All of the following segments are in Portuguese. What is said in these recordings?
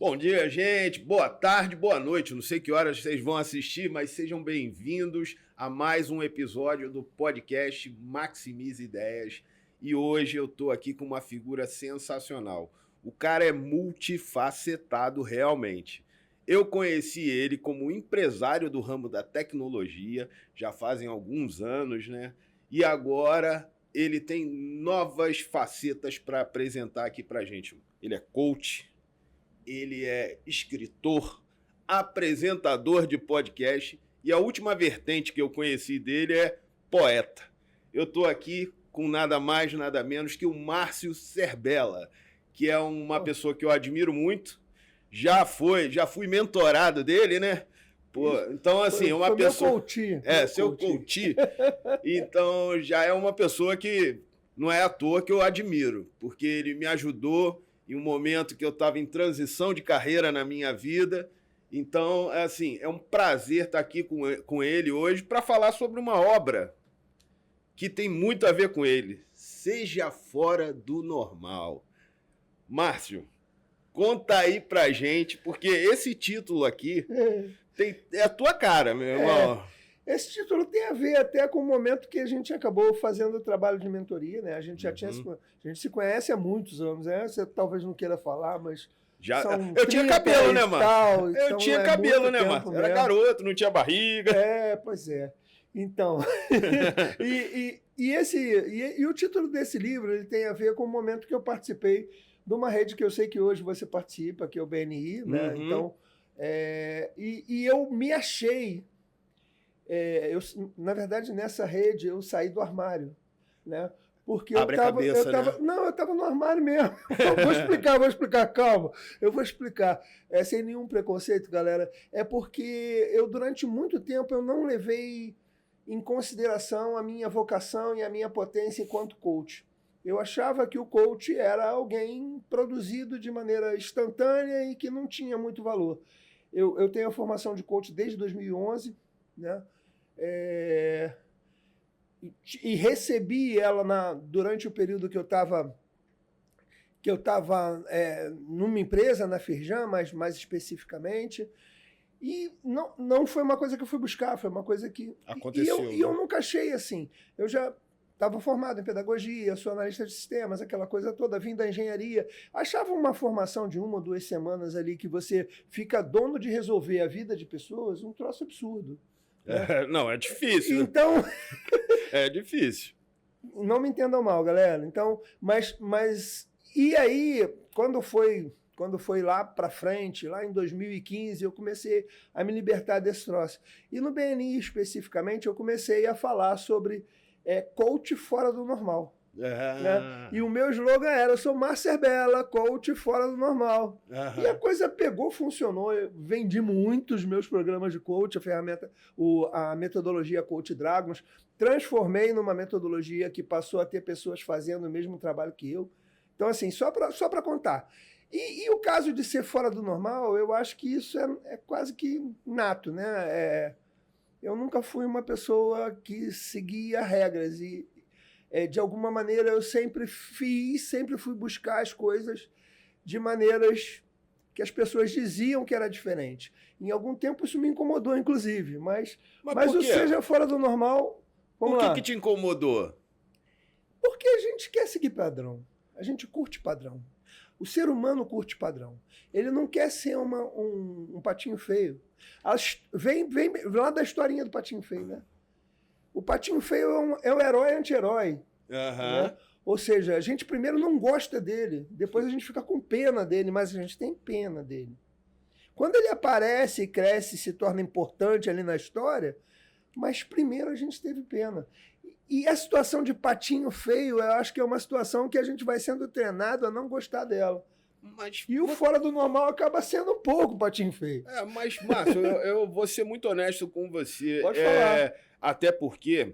Bom dia, gente. Boa tarde, boa noite. Não sei que horas vocês vão assistir, mas sejam bem-vindos a mais um episódio do podcast Maximize Ideias. E hoje eu tô aqui com uma figura sensacional. O cara é multifacetado realmente. Eu conheci ele como empresário do ramo da tecnologia, já fazem alguns anos, né? E agora ele tem novas facetas para apresentar aqui pra gente. Ele é coach, ele é escritor, apresentador de podcast e a última vertente que eu conheci dele é poeta. Eu estou aqui com nada mais, nada menos que o Márcio Serbella, que é uma pessoa que eu admiro muito. Já fui mentorado dele, né? Pô, então, assim, é uma pessoa... Meu coach. Seu coach. Então, já é uma pessoa que não é à toa que eu admiro, porque ele me ajudou em um momento que eu estava em transição de carreira na minha vida. Então, assim, é um prazer estar aqui com ele hoje para falar sobre uma obra que tem muito a ver com ele. Seja Fora do Normal. Márcio, conta aí pra gente, porque esse título aqui é a tua cara, meu irmão. Esse título tem a ver até com o momento que a gente acabou fazendo o trabalho de mentoria, né? A gente já a gente se conhece há muitos anos, né? Você talvez não queira falar, mas eu tinha cabelo, né, mano? Eu então tinha cabelo, né, mano? Era garoto, não tinha barriga. Pois é. Então, e o título desse livro ele tem a ver com o momento que eu participei de uma rede que eu sei que hoje você participa, que é o BNI, né? Então, eu me achei... na verdade, nessa rede, eu saí do armário, né? Porque Abre a cabeça, né? Não, eu estava no armário mesmo. Vou explicar, calma. Eu vou explicar. Sem nenhum preconceito, galera. É porque durante muito tempo, eu não levei em consideração a minha vocação e a minha potência enquanto coach. Eu achava que o coach era alguém produzido de maneira instantânea e que não tinha muito valor. Eu tenho a formação de coach desde 2011, né? E recebi ela durante o período que eu estava numa empresa, na Firjan, mais especificamente, e não foi uma coisa que eu fui buscar, foi uma coisa que... Aconteceu. E eu nunca achei assim. Eu já estava formado em pedagogia, sou analista de sistemas, aquela coisa toda, vim da engenharia. Achava uma formação de 1 ou 2 semanas ali que você fica dono de resolver a vida de pessoas, um troço absurdo. Não, é difícil. Então... É difícil. Não me entendam mal, galera. Então, mas e aí, quando foi lá para frente, lá em 2015, eu comecei a me libertar desse troço. E no BNI, especificamente, eu comecei a falar sobre coach fora do normal. Né? E o meu slogan era: eu sou Márcio Serbella, coach fora do normal. E a coisa pegou, funcionou. Eu vendi muitos meus programas de coach, a metodologia Coach Dragons, transformei numa metodologia que passou a ter pessoas fazendo o mesmo trabalho que eu. Então, assim, só para contar. E o caso de ser fora do normal, eu acho que isso é quase que nato, né? Eu nunca fui uma pessoa que seguia regras e de alguma maneira eu sempre fui buscar as coisas de maneiras que as pessoas diziam que era diferente. Em algum tempo isso me incomodou, inclusive, mas o seja fora do normal... Por que te incomodou? Porque a gente quer seguir padrão, a gente curte padrão. O ser humano curte padrão. Ele não quer ser um patinho feio. Vem lá da historinha do patinho feio, né? O patinho feio é o herói anti-herói. Né? Ou seja, a gente primeiro não gosta dele, depois a gente fica com pena dele, mas a gente tem pena dele. Quando ele aparece, cresce, se torna importante ali na história, mas primeiro a gente teve pena. E a situação de patinho feio, eu acho que é uma situação que a gente vai sendo treinado a não gostar dela. E o fora do normal acaba sendo um pouco patinho feio. Mas, Márcio, eu vou ser muito honesto com você. Pode falar. Até porque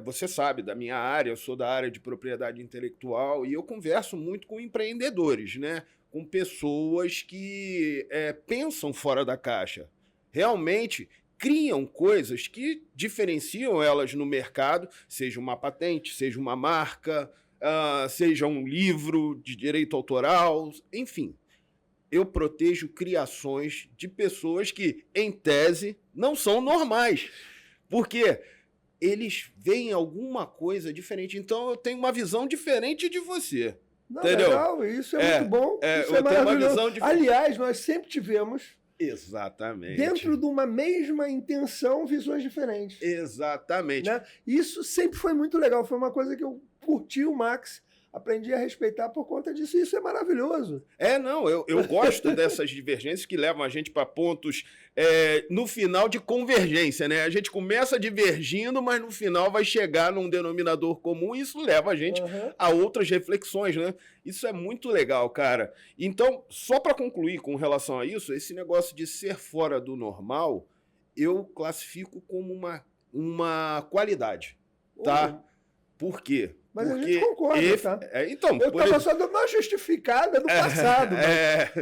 você sabe da minha área, eu sou da área de propriedade intelectual e eu converso muito com empreendedores, né? Com pessoas que pensam fora da caixa. Realmente criam coisas que diferenciam elas no mercado, seja uma patente, seja uma marca, seja um livro de direito autoral, enfim. eu protejo criações de pessoas que, em tese, não são normais. Porque eles veem alguma coisa diferente. Então, eu tenho uma visão diferente de você. Não, entendeu? legal, isso é muito bom. Isso é eu tenho uma maravilhoso. visão diferente. Aliás, nós sempre tivemos, Exatamente. dentro de uma mesma intenção, visões diferentes. Exatamente. Né? Isso sempre foi muito legal. Foi uma coisa que eu curti o Max, aprendi a respeitar por conta disso. Isso é maravilhoso. Não, eu gosto dessas divergências que levam a gente para pontos, no final, de convergência, né? A gente começa divergindo, mas no final vai chegar num denominador comum e isso leva a gente a outras reflexões, né? Isso é muito legal, cara. Então, só para concluir com relação a isso, esse negócio de ser fora do normal, eu classifico como uma qualidade, tá? Por quê? Mas porque a gente concorda, tá? Então, eu estava só dando uma justificada do passado.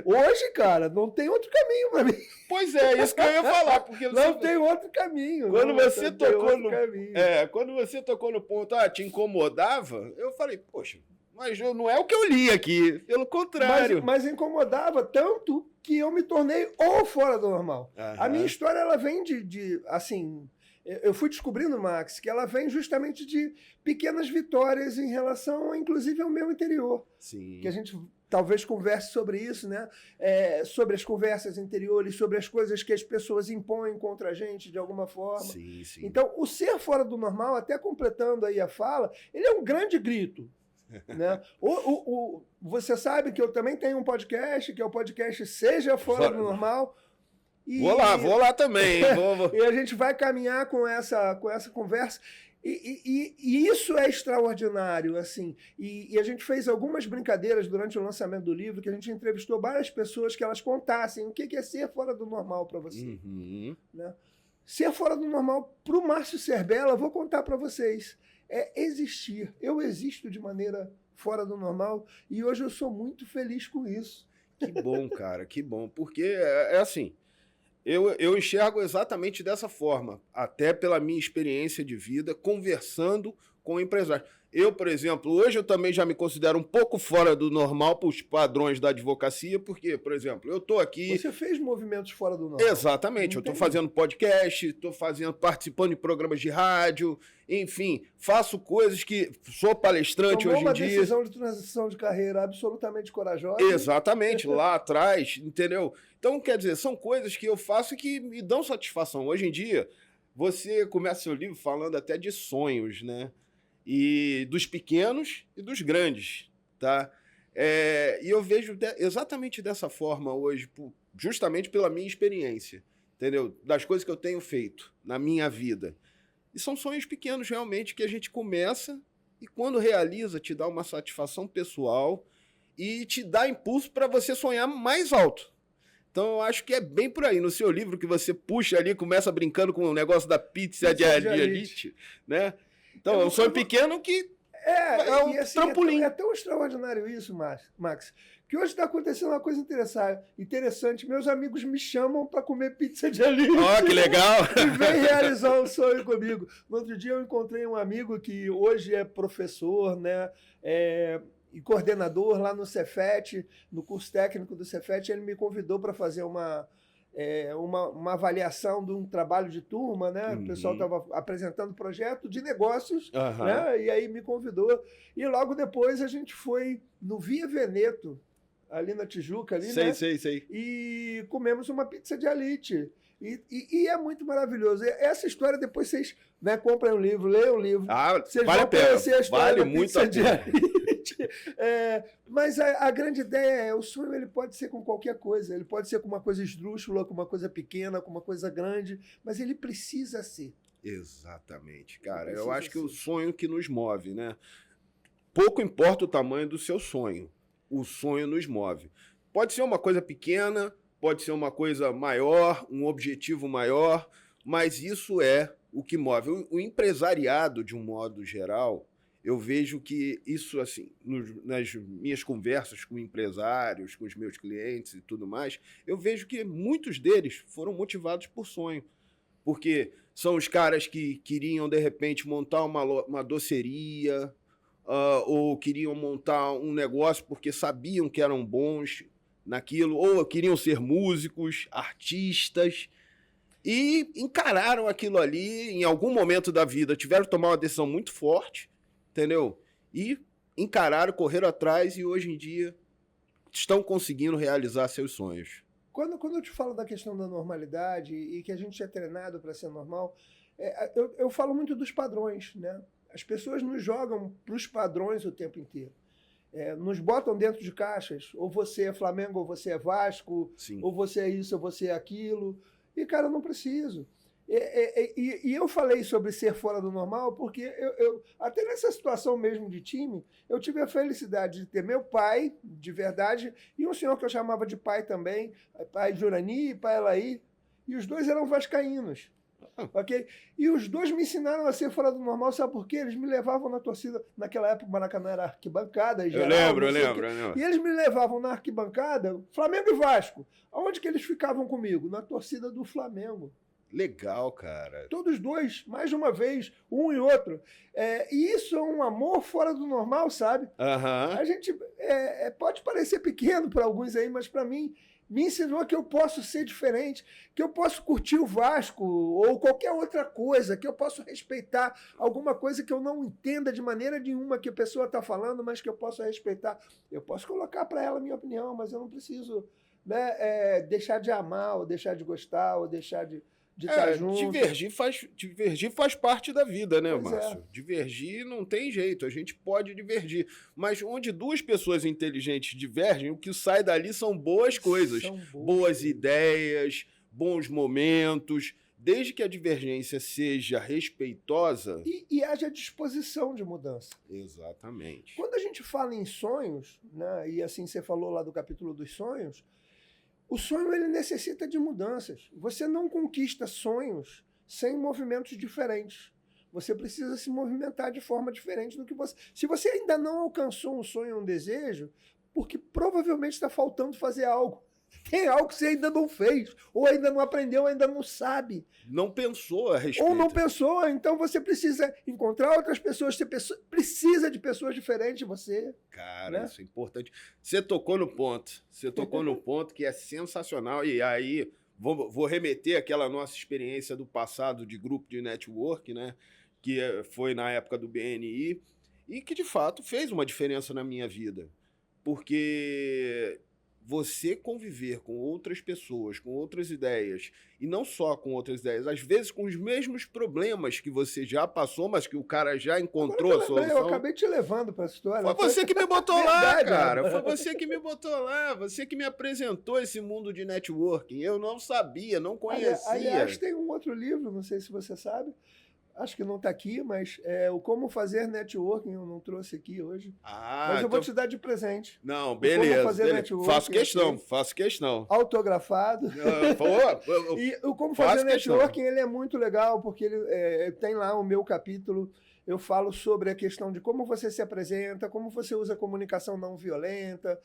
Hoje, cara, não tem outro caminho para mim. Pois é, isso que eu ia falar. Porque não tem outro caminho. Quando você tocou quando você tocou no ponto, te incomodava, eu falei, poxa, mas não é o que eu li aqui. Pelo contrário. Mas incomodava tanto que eu me tornei fora do normal. A minha história, ela vem assim... Eu fui descobrindo, Max, que ela vem justamente de pequenas vitórias em relação, inclusive, ao meu interior. Sim. Que a gente talvez converse sobre isso, né? Sobre as conversas interiores, sobre as coisas que as pessoas impõem contra a gente de alguma forma. Sim, sim. Então, o ser fora do normal, até completando aí a fala, ele é um grande grito. Né? Você sabe que eu também tenho um podcast, que é o podcast Seja Fora do Normal. Vou lá também. E a gente vai caminhar com essa conversa. E isso é extraordinário, assim. E a gente fez algumas brincadeiras durante o lançamento do livro, que a gente entrevistou várias pessoas que elas contassem o que é ser fora do normal para você. Né? Ser fora do normal para o Márcio Serbella, vou contar para vocês, é existir. Eu existo de maneira fora do normal e hoje eu sou muito feliz com isso. Que bom, cara, que bom. Porque é assim... Eu enxergo exatamente dessa forma, até pela minha experiência de vida, conversando com empresários. Eu, por exemplo, hoje eu também já me considero um pouco fora do normal para os padrões da advocacia, porque, por exemplo, eu estou aqui... Você fez movimentos fora do normal. Exatamente, eu estou fazendo podcast, estou participando de programas de rádio, enfim, faço coisas que... Sou palestrante hoje em dia. Tomou uma decisão de transição de carreira absolutamente corajosa. Exatamente, lá atrás, entendeu? Então, quer dizer, são coisas que eu faço que me dão satisfação. Hoje em dia, você começa seu livro falando até de sonhos, né? E dos pequenos e dos grandes, tá? E eu vejo exatamente dessa forma hoje, justamente pela minha experiência, entendeu? Das coisas que eu tenho feito na minha vida. E são sonhos pequenos, realmente, que a gente começa e quando realiza, te dá uma satisfação pessoal e te dá impulso para você sonhar mais alto. Então, eu acho que é bem por aí. No seu livro que você puxa ali, começa brincando com o negócio da pizza de elite, né? Então, é um sonho pequeno que é um trampolim. É tão extraordinário isso, Max, que hoje está acontecendo uma coisa interessante. Meus amigos me chamam para comer pizza de elite. Ó, que legal! E vem realizar um sonho comigo. No outro dia eu encontrei um amigo que hoje é professor, né? E coordenador lá no Cefet, no curso técnico do Cefet. Ele me convidou para fazer uma avaliação de um trabalho de turma, né? O pessoal estava apresentando projeto de negócios, né? E aí me convidou. E logo depois a gente foi no Via Veneto, ali na Tijuca, ali, né? Sei. E comemos uma pizza de elite. E é muito maravilhoso. Essa história, depois vocês, né, comprem um livro, leiam um livro. Vocês vale vão conhecer a história vale da muito pizza de elite. Mas a grande ideia o sonho ele pode ser com qualquer coisa. Ele pode ser com uma coisa esdrúxula, com uma coisa pequena, com uma coisa grande, mas ele precisa ser. Exatamente, cara. Eu acho que o sonho que nos move, né? Pouco importa o tamanho do seu sonho. O sonho nos move. Pode ser uma coisa pequena, pode ser uma coisa maior, um objetivo maior, mas isso é o que move. O empresariado, de um modo geral, eu vejo que isso, assim, nas minhas conversas com empresários, com os meus clientes e tudo mais, eu vejo que muitos deles foram motivados por sonho. Porque são os caras que queriam, de repente, montar uma doceria, ou queriam montar um negócio porque sabiam que eram bons, naquilo, ou queriam ser músicos, artistas, e encararam aquilo ali em algum momento da vida, tiveram que tomar uma decisão muito forte, entendeu? E encararam, correram atrás e hoje em dia estão conseguindo realizar seus sonhos. Quando eu te falo da questão da normalidade e que a gente é treinado para ser normal, eu falo muito dos padrões, né? As pessoas nos jogam para os padrões o tempo inteiro. Nos botam dentro de caixas, ou você é Flamengo, ou você é Vasco, Sim. ou você é isso, ou você é aquilo. E, cara, eu não preciso. E eu falei sobre ser fora do normal porque até nessa situação mesmo de time, eu tive a felicidade de ter meu pai, de verdade, e um senhor que eu chamava de pai também, pai Jurani e pai Elaí, e os dois eram vascaínos. Ok? E os dois me ensinaram a ser fora do normal, sabe por quê? Eles me levavam na torcida, naquela época o Maracanã era arquibancada. Eu lembro. E eles me levavam na arquibancada, Flamengo e Vasco. Aonde que eles ficavam comigo? Na torcida do Flamengo. Legal, cara. Todos dois, mais de uma vez, um e outro. E isso é um amor fora do normal, sabe? Aham. A gente pode parecer pequeno para alguns aí, mas para mim me ensinou que eu posso ser diferente, que eu posso curtir o Vasco ou qualquer outra coisa, que eu posso respeitar alguma coisa que eu não entenda de maneira nenhuma que a pessoa está falando, mas que eu posso respeitar. Eu posso colocar para ela a minha opinião, mas eu não preciso, né, deixar de amar, ou deixar de gostar, ou deixar de estar junto. Divergir faz parte da vida, né, Pois Márcio? Divergir não tem jeito, a gente pode divergir. Mas onde duas pessoas inteligentes divergem, o que sai dali são boas coisas. São boas ideias, bons momentos. Desde que a divergência seja respeitosa... E haja disposição de mudança. Exatamente. Quando a gente fala em sonhos, né, e assim você falou lá do capítulo dos sonhos, o sonho ele necessita de mudanças. Você não conquista sonhos sem movimentos diferentes. Você precisa se movimentar de forma diferente do que você... Se você ainda não alcançou um sonho, um desejo, porque provavelmente está faltando fazer algo. Tem algo que você ainda não fez, ou ainda não aprendeu, ou ainda não sabe. Não pensou a respeito. Ou não pensou, então você precisa encontrar outras pessoas, você precisa de pessoas diferentes de você. Cara, né? Isso é importante. Você tocou no ponto. Você tocou no ponto que é sensacional. E aí, vou remeter àquela nossa experiência do passado de grupo de network, né? Que foi na época do BNI, e que, de fato, fez uma diferença na minha vida. Porque... você conviver com outras pessoas, com outras ideias, e não só com outras ideias, às vezes com os mesmos problemas que você já passou, mas que o cara já encontrou a solução. Eu acabei te levando para essa história. Foi você que me botou lá, Verdade, cara. né? Foi você que me botou lá. Você que me apresentou esse mundo de networking. Eu não sabia, não conhecia. Aliás, tem um outro livro, não sei se você sabe, acho que não está aqui, mas o Como Fazer Networking, eu não trouxe aqui hoje. Mas eu então... vou te dar de presente. Não, beleza. Como Fazer Networking, Faço questão. Autografado. E o Como Fazer Networking, ele é muito legal, porque ele tem lá o meu capítulo. Eu falo sobre a questão de como você se apresenta, como você usa a comunicação não violenta,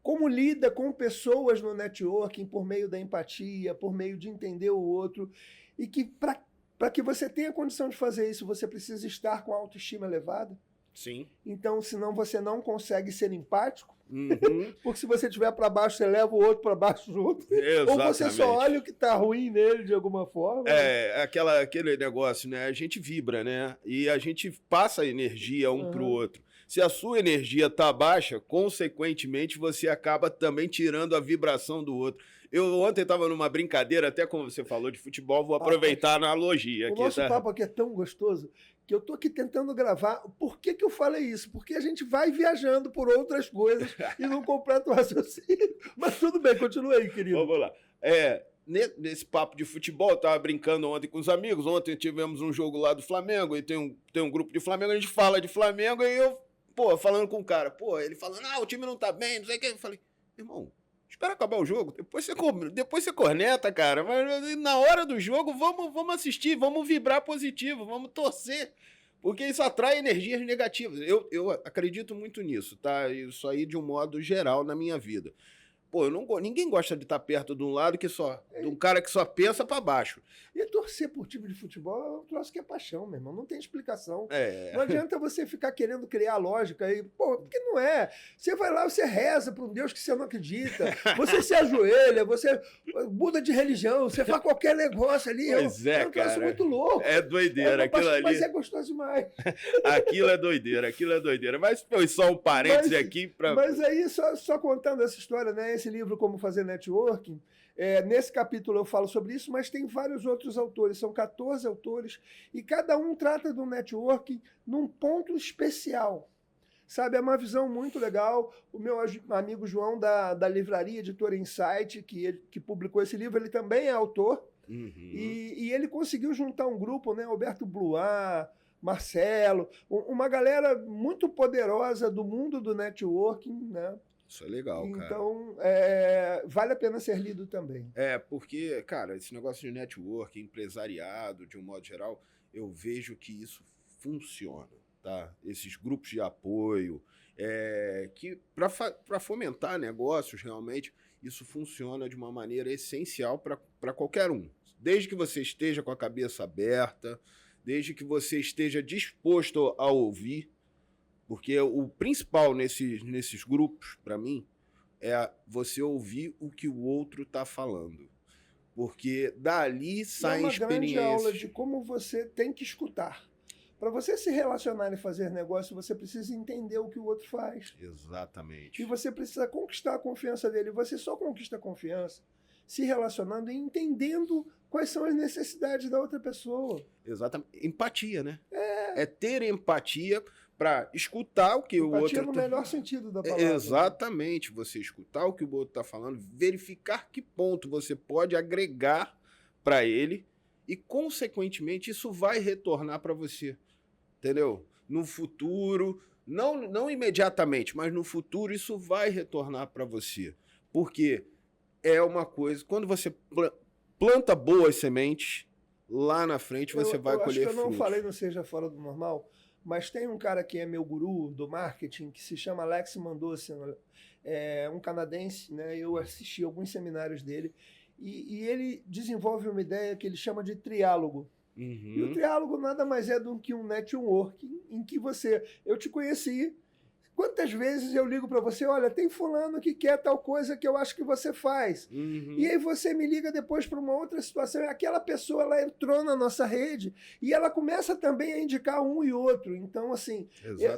como lida com pessoas no networking por meio da empatia, por meio de entender o outro. E que para que você tenha condição de fazer isso, você precisa estar com a autoestima elevada. Sim. Então, senão você não consegue ser empático. Uhum. Porque se você estiver para baixo, você leva o outro para baixo junto. Exatamente. Ou você só olha o que está ruim nele de alguma forma. Aquele negócio, né? A gente vibra, né? E a gente passa energia um para o outro. Se a sua energia está baixa, consequentemente, você acaba também tirando a vibração do outro. Eu ontem estava numa brincadeira, até como você falou de futebol, vou aproveitar a analogia. O nosso papo aqui é tão gostoso que eu estou aqui tentando gravar. Por que eu falei isso? Porque a gente vai viajando por outras coisas e não completa o raciocínio. Mas tudo bem, continua aí, querido. Vamos lá. Nesse papo de futebol, eu estava brincando ontem com os amigos. Ontem tivemos um jogo lá do Flamengo e tem um grupo de Flamengo, a gente fala de Flamengo e eu, falando com o cara. Ele falando, o time não tá bem, não sei o que. Eu falei, irmão, espera acabar o jogo, depois você corneta, cara. Mas na hora do jogo, vamos assistir, vamos vibrar positivo, vamos torcer. Porque isso atrai energias negativas. Eu acredito muito nisso, tá? Isso aí de um modo geral na minha vida. Pô, ninguém gosta de estar perto de um lado de um cara que só pensa para baixo. E torcer por time de futebol é um troço que é paixão, meu irmão. Não tem explicação. É. Não adianta você ficar querendo criar lógica aí. Pô, porque não é. Você vai lá, você reza para um Deus que você não acredita. Você se ajoelha, você muda de religião, você faz qualquer negócio ali. Pois é, um troço cara. muito louco. É doideira, aquilo ali. Mas é gostoso demais. Aquilo é doideira. Mas foi só um parêntese aqui para. Mas aí, só contando essa história, né? Esse livro, Como Fazer Networking, nesse capítulo eu falo sobre isso, mas tem vários outros autores, são 14 autores, e cada um trata do networking num ponto especial. Sabe, é uma visão muito legal. O meu amigo João, da livraria Editora Insight, que publicou esse livro, ele também é autor, e ele conseguiu juntar um grupo, né? Alberto Bluar, Marcelo, uma galera muito poderosa do mundo do networking, né? Isso é legal, cara. Então, vale a pena ser lido também. Porque, cara, esse negócio de network, empresariado, de um modo geral, eu vejo que isso funciona, tá? Esses grupos de apoio, que para fomentar negócios, realmente, isso funciona de uma maneira essencial para qualquer um. Desde que você esteja com a cabeça aberta, desde que você esteja disposto a ouvir. Porque o principal nesses grupos, para mim, é você ouvir o que o outro está falando. Porque dali saem experiências. É uma grande aula de como você tem que escutar. Para você se relacionar e fazer negócio, você precisa entender o que o outro faz. Exatamente. E você precisa conquistar a confiança dele. Você só conquista a confiança se relacionando e entendendo quais são as necessidades da outra pessoa. Exatamente. Empatia, né? É ter empatia para escutar o que o outro... Empatia no melhor sentido da palavra. Exatamente. Você escutar o que o outro está falando, verificar que ponto você pode agregar para ele e, consequentemente, isso vai retornar para você. Entendeu? No futuro, não imediatamente, mas no futuro isso vai retornar para você. Porque é uma coisa... Quando você planta boas sementes, lá na frente você vai colher frutos. Acho que eu não falei, não seja fora do normal, mas tem um cara que é meu guru do marketing, que se chama Alex Mandossian, é um canadense, né? Eu assisti alguns seminários dele, e ele desenvolve uma ideia que ele chama de triálogo. E o triálogo nada mais é do que um networking em que eu te conheci. Quantas vezes eu ligo para você, olha, tem fulano que quer tal coisa que eu acho que você faz. E aí você me liga depois para uma outra situação, e aquela pessoa, ela entrou na nossa rede e ela começa também a indicar um e outro. Então, assim,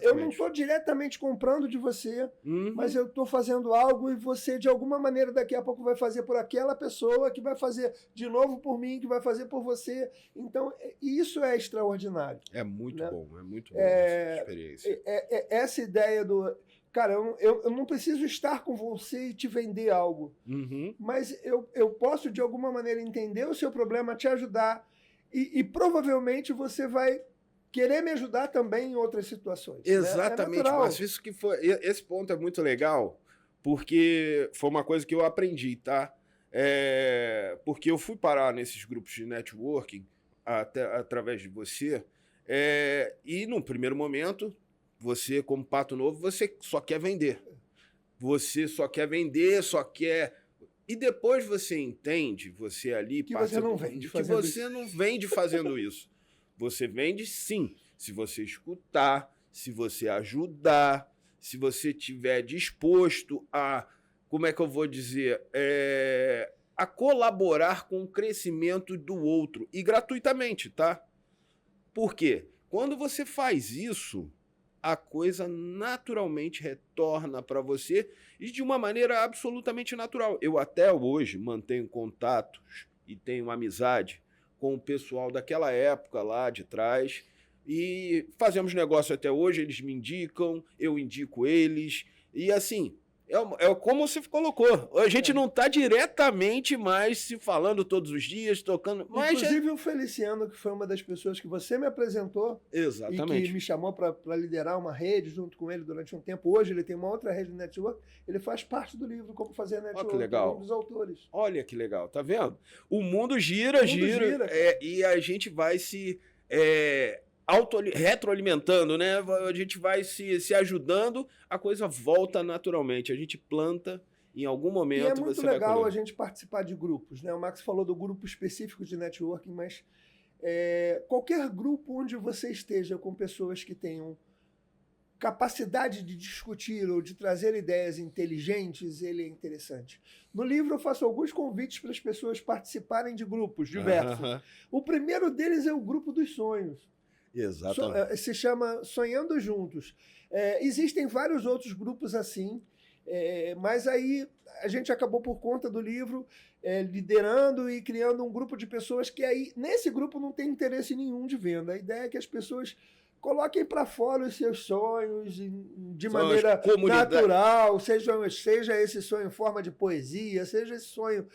eu não estou diretamente comprando de você, mas eu estou fazendo algo e você, de alguma maneira, daqui a pouco vai fazer por aquela pessoa, que vai fazer de novo por mim, que vai fazer por você. Então, isso é extraordinário. É muito bom essa experiência. Essa ideia cara, eu não preciso estar com você e te vender algo, mas eu posso, de alguma maneira, entender o seu problema, te ajudar, e provavelmente você vai querer me ajudar também em outras situações. Exatamente, né? mas esse ponto é muito legal, porque foi uma coisa que eu aprendi, tá? Porque eu fui parar nesses grupos de networking através de você, e no primeiro momento... Você, como pato novo, você só quer vender. Você só quer vender, só quer... E depois você entende, você ali... Que você não vende fazendo isso. Que você não vende fazendo isso. Você vende, sim, se você escutar, se você ajudar, se você estiver disposto a... Como é que eu vou dizer? A colaborar com o crescimento do outro. E gratuitamente, tá? Por quê? Quando você faz isso... a coisa naturalmente retorna para você e de uma maneira absolutamente natural. Eu até hoje mantenho contatos e tenho amizade com o pessoal daquela época lá de trás e fazemos negócio até hoje, eles me indicam, eu indico eles e assim... É como você colocou. A gente não está diretamente mais se falando todos os dias, tocando... Inclusive o Feliciano, que foi uma das pessoas que você me apresentou. Exatamente. E que me chamou para liderar uma rede junto com ele durante um tempo. Hoje ele tem uma outra rede de network. Ele faz parte do livro Como Fazer Network. Que legal. Um dos autores. Olha que legal, tá vendo? O mundo gira. E a gente vai se... retroalimentando, né? A gente vai se ajudando, a coisa volta naturalmente. A gente planta em algum momento E é muito você vai legal colher. a gente participar de grupos, né? O Max falou do grupo específico de networking, mas qualquer grupo onde você esteja com pessoas que tenham capacidade de discutir ou de trazer ideias inteligentes, ele é interessante. No livro eu faço alguns convites para as pessoas participarem de grupos diversos. O primeiro deles é o grupo dos sonhos. Exatamente. Se chama Sonhando Juntos. Existem vários outros grupos assim, mas aí a gente acabou, por conta do livro, liderando e criando um grupo de pessoas que aí, nesse grupo, não tem interesse nenhum de venda. A ideia é que as pessoas coloquem para fora os seus sonhos de maneira natural, seja esse sonho em forma de poesia, seja esse sonho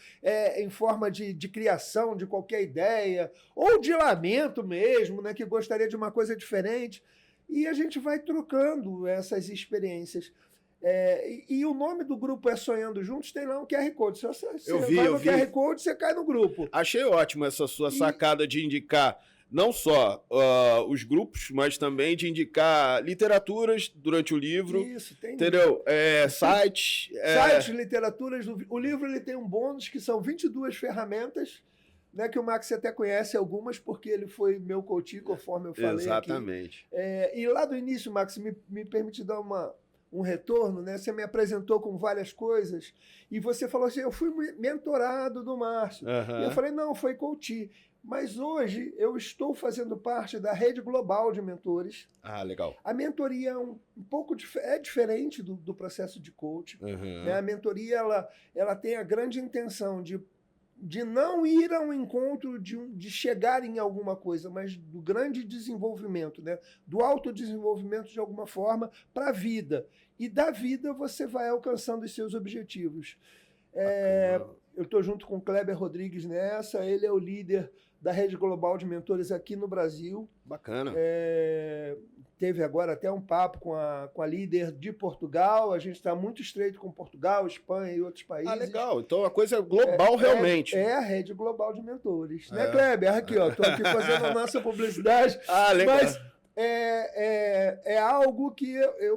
em forma de criação de qualquer ideia, ou de lamento mesmo, né, que gostaria de uma coisa diferente. E a gente vai trocando essas experiências. E o nome do grupo é Sonhando Juntos, tem lá um QR Code. Se você vai no QR Code, você cai no grupo. Achei ótimo essa sua sacada de indicar não só os grupos, mas também de indicar literaturas durante o livro. Isso, tem. Entendeu? Sites. Sites, literaturas. O livro ele tem um bônus que são 22 ferramentas, né, que o Max até conhece algumas, porque ele foi meu coach, conforme eu falei. Exatamente. Aqui. E lá do início, Max, me permite dar um retorno, né? Você me apresentou com várias coisas e você falou assim, eu fui mentorado do Márcio. E eu falei, não, foi coach. Mas hoje eu estou fazendo parte da rede global de mentores. Ah, legal. A mentoria é um pouco diferente do processo de coach. Né? A mentoria ela tem a grande intenção de não ir ao encontro de chegar em alguma coisa, mas do grande desenvolvimento, né? Do autodesenvolvimento de alguma forma para a vida. E da vida você vai alcançando os seus objetivos. Eu estou junto com o Kleber Rodrigues nessa, ele é o líder da Rede Global de Mentores aqui no Brasil. Bacana. Teve agora até um papo com a líder de Portugal, a gente está muito estreito com Portugal, Espanha e outros países. Ah, legal. Então a coisa é global realmente. É a Rede Global de Mentores. Né, Kleber? Aqui, ó, estou aqui fazendo a nossa publicidade. Ah, legal. Mas é algo que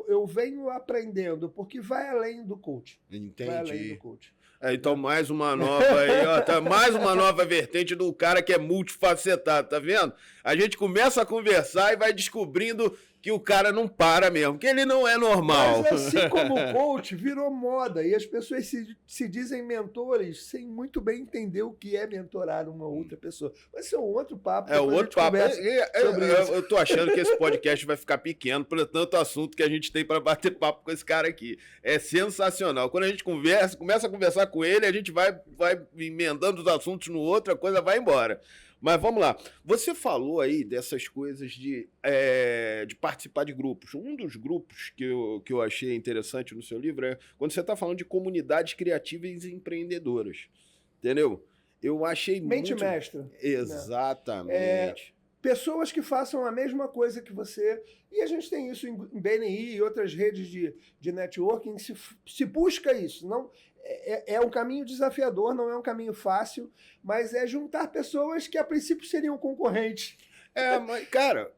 eu venho aprendendo, porque vai além do coach. Entendi. Vai além do coach. Então, mais uma nova aí, ó, tá mais uma nova vertente do cara que é multifacetado, tá vendo? A gente começa a conversar e vai descobrindo que o cara não para mesmo, que ele não é normal. Mas assim como o coach virou moda e as pessoas se dizem mentores sem muito bem entender o que é mentorar uma outra pessoa. Vai ser um outro papo. Outro papo. Eu tô achando que esse podcast vai ficar pequeno por tanto assunto que a gente tem para bater papo com esse cara aqui. É sensacional. Quando a gente começa a conversar com ele, a gente vai emendando os assuntos no outro, a coisa vai embora. Mas vamos lá. Você falou aí dessas coisas de participar de grupos. Um dos grupos que eu achei interessante no seu livro é quando você está falando de comunidades criativas e empreendedoras. Entendeu? Eu achei Mente mestra. Exatamente. Pessoas que façam a mesma coisa que você. E a gente tem isso em BNI e outras redes de networking. Se busca isso. Não... É um caminho desafiador, não é um caminho fácil, mas é juntar pessoas que a princípio seriam concorrentes.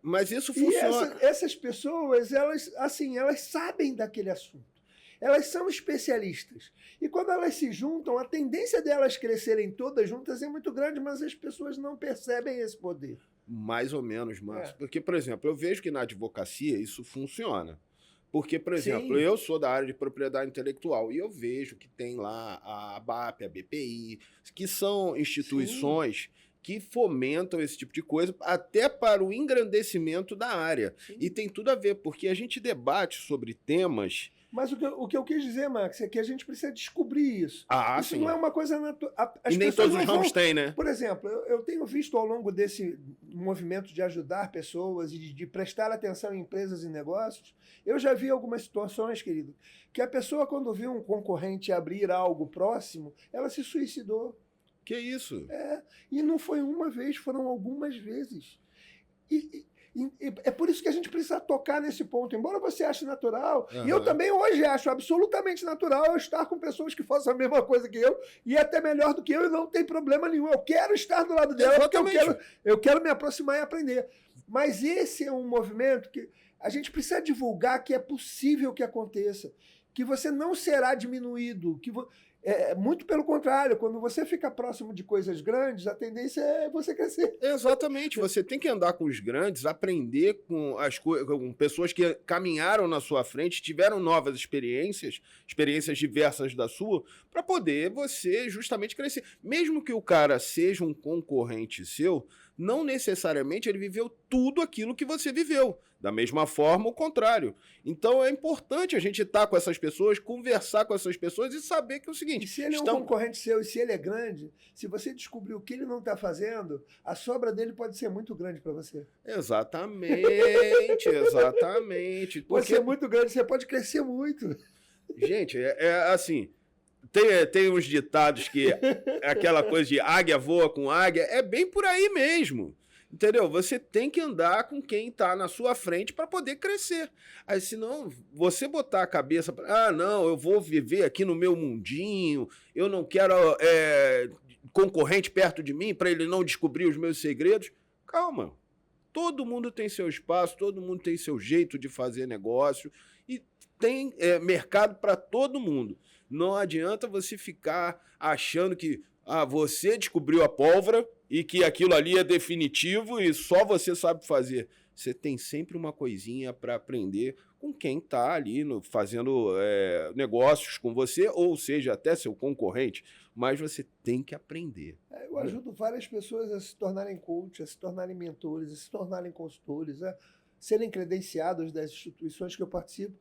Mas isso funciona. E essas pessoas, elas sabem daquele assunto. Elas são especialistas. E quando elas se juntam, a tendência delas crescerem todas juntas é muito grande, mas as pessoas não percebem esse poder. Mais ou menos, Márcio. Porque, por exemplo, eu vejo que na advocacia isso funciona. Porque, por exemplo, eu sou da área de propriedade intelectual e eu vejo que tem lá a ABAP, a BPI, que são instituições que fomentam esse tipo de coisa até para o engrandecimento da área. E tem tudo a ver, porque a gente debate sobre temas... Mas o que eu quis dizer, Max, é que a gente precisa descobrir isso. Isso não é uma coisa natural. E nem todos os ramos têm, né? Por exemplo, eu tenho visto ao longo desse movimento de ajudar pessoas e de prestar atenção em empresas e negócios, eu já vi algumas situações, querido, que a pessoa, quando viu um concorrente abrir algo próximo, ela se suicidou. Que isso? E não foi uma vez, foram algumas vezes. E é por isso que a gente precisa tocar nesse ponto. Embora você ache natural, e eu também hoje acho absolutamente natural eu estar com pessoas que façam a mesma coisa que eu, e até melhor do que eu, e não tem problema nenhum. Eu quero estar do lado dela, porque eu quero me aproximar e aprender. Mas esse é um movimento que a gente precisa divulgar que é possível que aconteça. que você não será diminuído, muito pelo contrário, quando você fica próximo de coisas grandes, a tendência é você crescer. Exatamente, você tem que andar com os grandes, aprender com pessoas que caminharam na sua frente, tiveram novas experiências diversas da sua, para poder você justamente crescer. Mesmo que o cara seja um concorrente seu, não necessariamente ele viveu tudo aquilo que você viveu. Da mesma forma, o contrário. Então é importante a gente estar com essas pessoas, conversar com essas pessoas e saber que é o seguinte... E se ele é um concorrente seu e se ele é grande, se você descobrir o que ele não está fazendo, a sobra dele pode ser muito grande para você. Exatamente, exatamente. Pode ser muito grande, você pode crescer muito. Gente, assim... Tem uns ditados que aquela coisa de águia voa com águia, é bem por aí mesmo. Entendeu? Você tem que andar com quem está na sua frente para poder crescer. Aí, senão, você botar a cabeça... não, eu vou viver aqui no meu mundinho, eu não quero concorrente perto de mim para ele não descobrir os meus segredos. Calma. Todo mundo tem seu espaço, todo mundo tem seu jeito de fazer negócio e tem mercado para todo mundo. Não adianta você ficar achando que você descobriu a pólvora e que aquilo ali é definitivo e só você sabe fazer. Você tem sempre uma coisinha para aprender com quem está ali fazendo negócios com você, ou seja, até seu concorrente, mas você tem que aprender. Eu ajudo várias pessoas a se tornarem coaches, a se tornarem mentores, a se tornarem consultores, a serem credenciados das instituições que eu participo.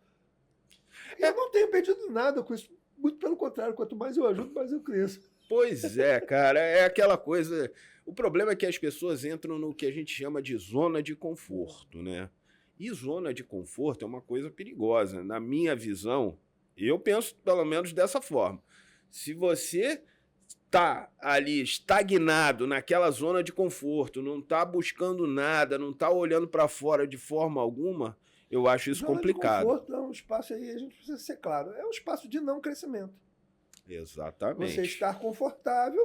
E eu não tenho perdido nada com isso. Muito pelo contrário, quanto mais eu ajudo, mais eu cresço. Pois é, cara, é aquela coisa... O problema é que as pessoas entram no que a gente chama de zona de conforto, né? E zona de conforto é uma coisa perigosa. Na minha visão, eu penso pelo menos dessa forma. Se você está ali estagnado naquela zona de conforto, não está buscando nada, não está olhando para fora de forma alguma, eu acho isso complicado. Zona de conforto é um espaço aí, a gente precisa ser claro, é um espaço de não crescimento. Exatamente. Você estar confortável,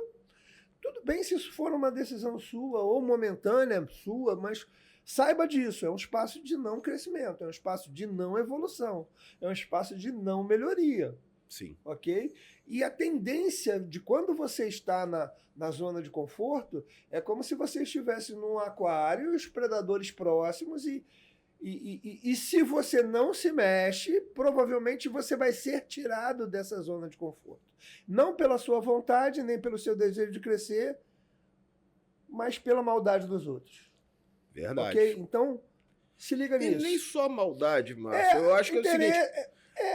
tudo bem se isso for uma decisão sua ou momentânea sua, mas saiba disso, é um espaço de não crescimento, é um espaço de não evolução, é um espaço de não melhoria. Sim. Ok? E a tendência de quando você está na zona de conforto é como se você estivesse num aquário, os predadores próximos e se você não se mexe, provavelmente você vai ser tirado dessa zona de conforto. Não pela sua vontade, nem pelo seu desejo de crescer, mas pela maldade dos outros. Verdade. Ok? Então, se liga nisso. E nem só maldade, Márcio. Eu acho que é o seguinte...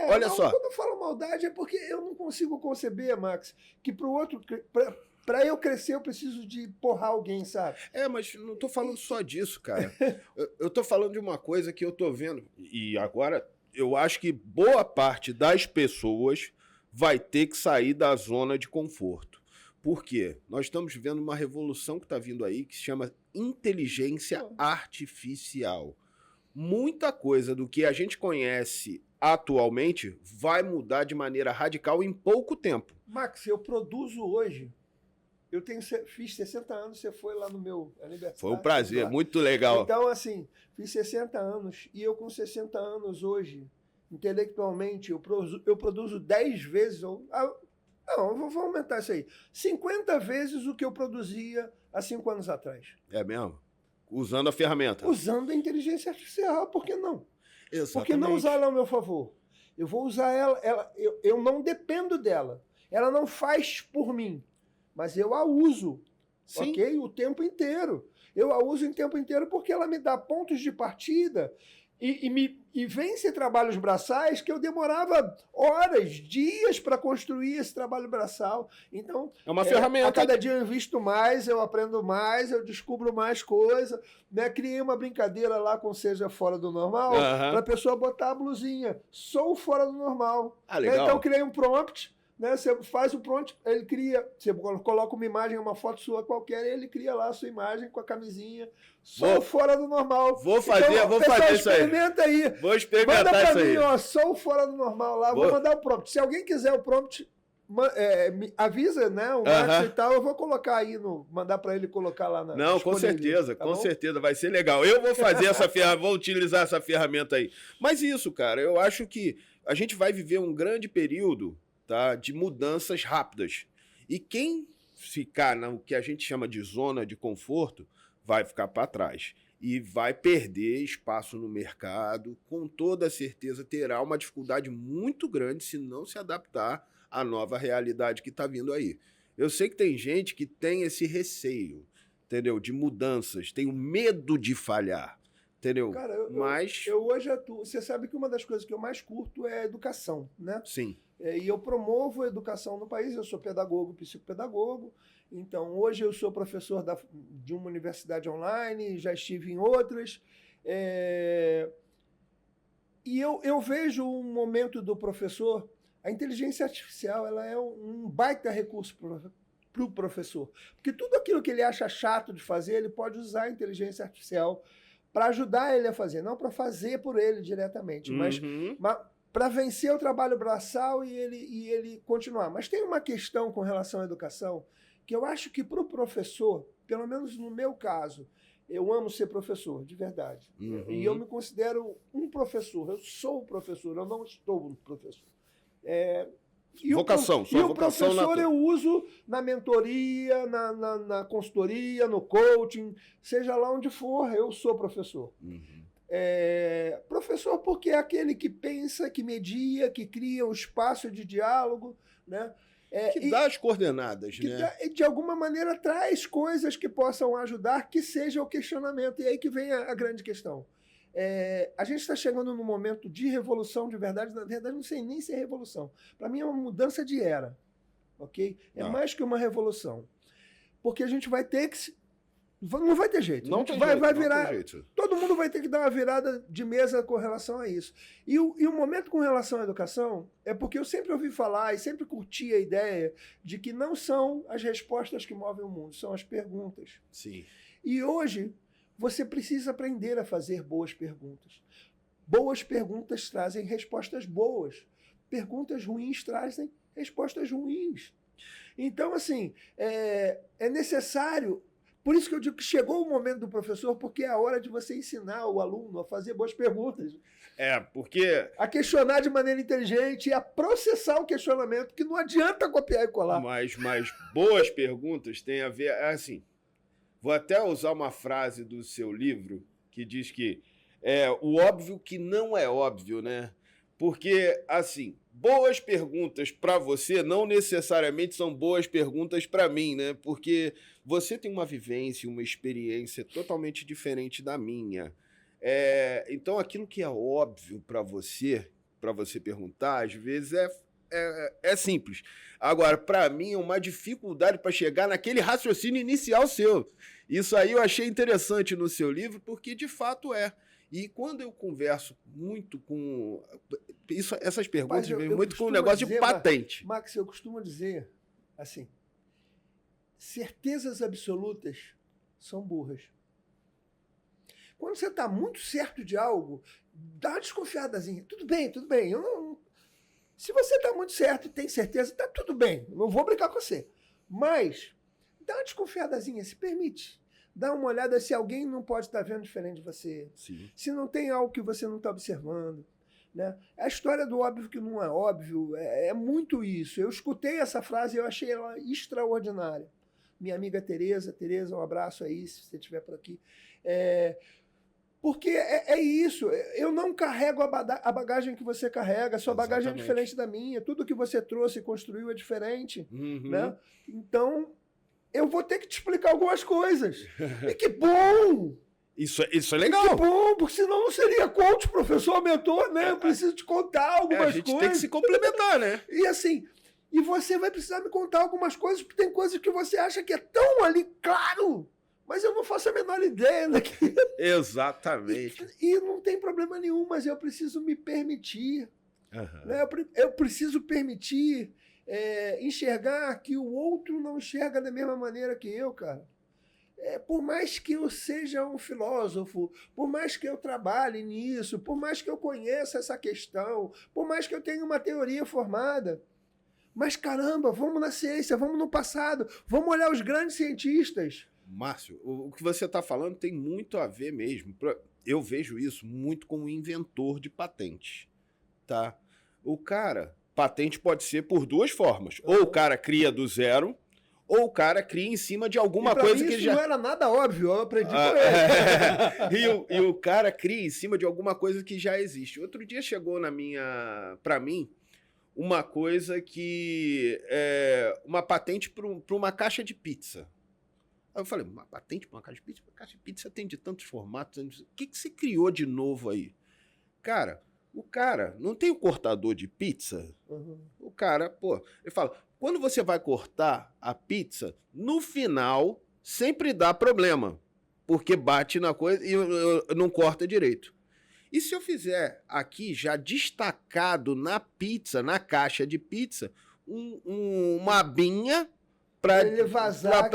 Olha só. Quando eu falo maldade é porque eu não consigo conceber, Max, que pro outro... Para eu crescer, eu preciso de porrar alguém, sabe? Mas não tô falando só disso, cara. Eu tô falando de uma coisa que eu tô vendo. E agora, eu acho que boa parte das pessoas vai ter que sair da zona de conforto. Por quê? Nós estamos vivendo uma revolução que está vindo aí que se chama inteligência artificial. Muita coisa do que a gente conhece atualmente vai mudar de maneira radical em pouco tempo. Max, eu produzo hoje... fiz 60 anos, você foi lá no meu aniversário. Foi um prazer, muito legal. Então, assim, fiz 60 anos e eu com 60 anos hoje, intelectualmente, eu produzo 10 vezes, eu vou aumentar isso aí, 50 vezes o que eu produzia há 5 anos atrás. É mesmo? Usando a ferramenta. Usando a inteligência artificial, por que não? Exatamente. Por que não usar ela ao meu favor? Eu vou usar ela eu não dependo dela. Ela não faz por mim. Mas eu a uso, Sim. Ok? O tempo inteiro. Eu a uso o tempo inteiro porque ela me dá pontos de partida e vence trabalhos braçais que eu demorava horas, dias para construir esse trabalho braçal. Então, é uma ferramenta. A cada dia eu invisto mais, eu aprendo mais, eu descubro mais coisas. Né? Criei uma brincadeira lá com Seja Fora do Normal, para a pessoa botar a blusinha. Sou fora do normal. Legal. Né? Então, criei um prompt. Né? Você faz o prompt, ele cria, você coloca uma imagem, uma foto sua qualquer, e ele cria lá a sua imagem com a camisinha, sou fora do normal. Vou fazer isso aí. Experimenta aí. Vou experimentar isso aí. Manda pra mim, sou fora do normal lá, vou mandar o prompt. Se alguém quiser o prompt, me avisa, né, o Max e tal, eu vou colocar aí, mandar para ele colocar lá na... Não, com certeza, tá com certeza, vai ser legal. Eu vou fazer essa ferramenta, vou utilizar essa ferramenta aí. Mas isso, cara, eu acho que a gente vai viver um grande período, tá, de mudanças rápidas. E quem ficar no que a gente chama de zona de conforto vai ficar para trás e vai perder espaço no mercado, com toda certeza terá uma dificuldade muito grande se não se adaptar à nova realidade que está vindo aí. Eu sei que tem gente que tem esse receio, entendeu? De mudanças, tem o medo de falhar, entendeu? Cara, Mas eu hoje atuo. Você sabe que uma das coisas que eu mais curto é a educação, né? sim. E eu promovo a educação no país, eu sou pedagogo, psicopedagogo. Então, hoje eu sou professor de uma universidade online, já estive em outras. E eu vejo um momento do professor, a inteligência artificial ela é um baita recurso para o professor. Porque tudo aquilo que ele acha chato de fazer, ele pode usar a inteligência artificial para ajudar ele a fazer, não para fazer por ele diretamente, mas para vencer o trabalho braçal e ele continuar. Mas tem uma questão com relação à educação que eu acho que para o professor, pelo menos no meu caso, eu amo ser professor, de verdade. E eu me considero um professor. Eu sou professor, eu não estou um professor. Vocação, sua vocação professor eu uso na mentoria, na consultoria, no coaching, seja lá onde for, eu sou professor. Professor porque é aquele que pensa, que media, que cria um espaço de diálogo, né? Que dá as coordenadas, né? De alguma maneira traz coisas que possam ajudar, que seja o questionamento. E aí que vem a grande questão. A gente está chegando num momento de revolução de verdade. Na verdade, não sei nem se é revolução. Para mim é uma mudança de era. Ok? Mais que uma revolução. Porque a gente vai ter que... Não vai ter jeito. Não tem vai jeito, virar. não tem jeito. Todo mundo vai ter que dar uma virada de mesa com relação a isso. E o momento com relação à educação é porque eu sempre ouvi falar e sempre curti a ideia de que não são as respostas que movem o mundo, são as perguntas. Sim. E hoje você precisa aprender a fazer boas perguntas. Boas perguntas trazem respostas boas. Perguntas ruins trazem respostas ruins. Então, assim, é necessário... Por isso que eu digo que chegou o momento do professor, porque é a hora de você ensinar o aluno a fazer boas perguntas. Porque... A questionar de maneira inteligente e a processar o questionamento, que não adianta copiar e colar. Mas boas perguntas têm a ver... Assim, vou até usar uma frase do seu livro, que diz que é o óbvio que não é óbvio, né? Porque, assim, boas perguntas para você não necessariamente são boas perguntas para mim, né? Porque você tem uma vivência, uma experiência totalmente diferente da minha. Então, aquilo que é óbvio para você perguntar, às vezes é simples. Agora, para mim, é uma dificuldade para chegar naquele raciocínio inicial seu. Isso aí eu achei interessante no seu livro, porque de fato é. E quando eu converso muito com... essas perguntas vêm muito com um negócio de patente. Max, eu costumo dizer, assim, certezas absolutas são burras. Quando você está muito certo de algo, dá uma desconfiadazinha. Tudo bem. Se você está muito certo e tem certeza, está tudo bem. Não vou brincar com você. Mas dá uma desconfiadazinha, se permite. Dá uma olhada se alguém não pode estar vendo diferente de você. Sim. Se não tem algo que você não está observando. Né? A história do óbvio que não é óbvio é muito isso. Eu escutei essa frase e eu achei ela extraordinária. Minha amiga Tereza, um abraço aí, se você estiver por aqui. Porque é isso. Eu não carrego a bagagem que você carrega. A sua bagagem é diferente da minha. Tudo que você trouxe e construiu é diferente. Né? Então... eu vou ter que te explicar algumas coisas. E que bom! Isso é legal. Que bom, porque senão não seria coach, professor, mentor, né? Eu preciso te contar algumas coisas. A gente tem que se complementar, né? E assim, e você vai precisar me contar algumas coisas, porque tem coisas que você acha que é tão ali claro, mas eu não faço a menor ideia daquilo. Exatamente. E não tem problema nenhum, mas eu preciso me permitir. Né? Eu preciso permitir... enxergar que o outro não enxerga da mesma maneira que eu, cara. Por mais que eu seja um filósofo, por mais que eu trabalhe nisso, por mais que eu conheça essa questão, por mais que eu tenha uma teoria formada, mas caramba, vamos na ciência, vamos no passado, vamos olhar os grandes cientistas. Márcio, o que você está falando tem muito a ver mesmo. Eu vejo isso muito como inventor de patentes, tá? o cara, patente pode ser por duas formas. Ou o cara cria do zero, ou o cara cria em cima de alguma coisa que isso já... não era nada óbvio, eu aprendi com ele. E o cara cria em cima de alguma coisa que já existe. Outro dia chegou para mim, uma coisa que é uma patente para uma caixa de pizza. Aí eu falei, uma patente para uma caixa de pizza? Uma caixa de pizza tem de tantos formatos. O que você criou de novo aí? Cara, o cara não tem o cortador de pizza? Uhum. O cara, pô, ele fala, quando você vai cortar a pizza, no final sempre dá problema, porque bate na coisa e não corta direito. E se eu fizer aqui, já destacado na pizza, na caixa de pizza, uma abinha para ele vazar.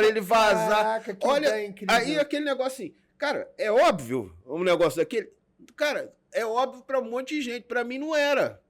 Caraca, que olha, ideia incrível. aí aquele negócio assim, cara, é óbvio um negócio daquele. Cara, é óbvio para um monte de gente, para mim não era.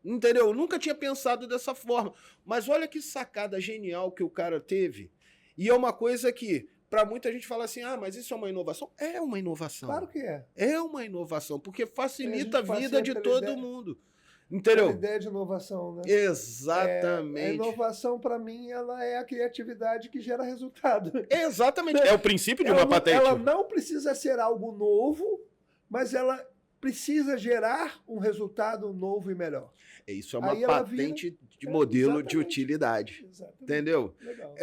Entendeu? Eu nunca tinha pensado dessa forma. Mas olha que sacada genial que o cara teve. E é uma coisa que, para muita gente fala assim, ah, mas isso é uma inovação? É uma inovação. Claro que é. É uma inovação, porque facilita a vida de pela todo ideia, mundo. pela Entendeu? ideia de inovação, né? Exatamente. A inovação, para mim, ela é a criatividade que gera resultado. Exatamente. É o princípio de uma patente. Ela não precisa ser algo novo, mas ela precisa gerar um resultado novo e melhor. Isso é uma Aí ela patente de modelo de utilidade. Exatamente. Entendeu? Legal.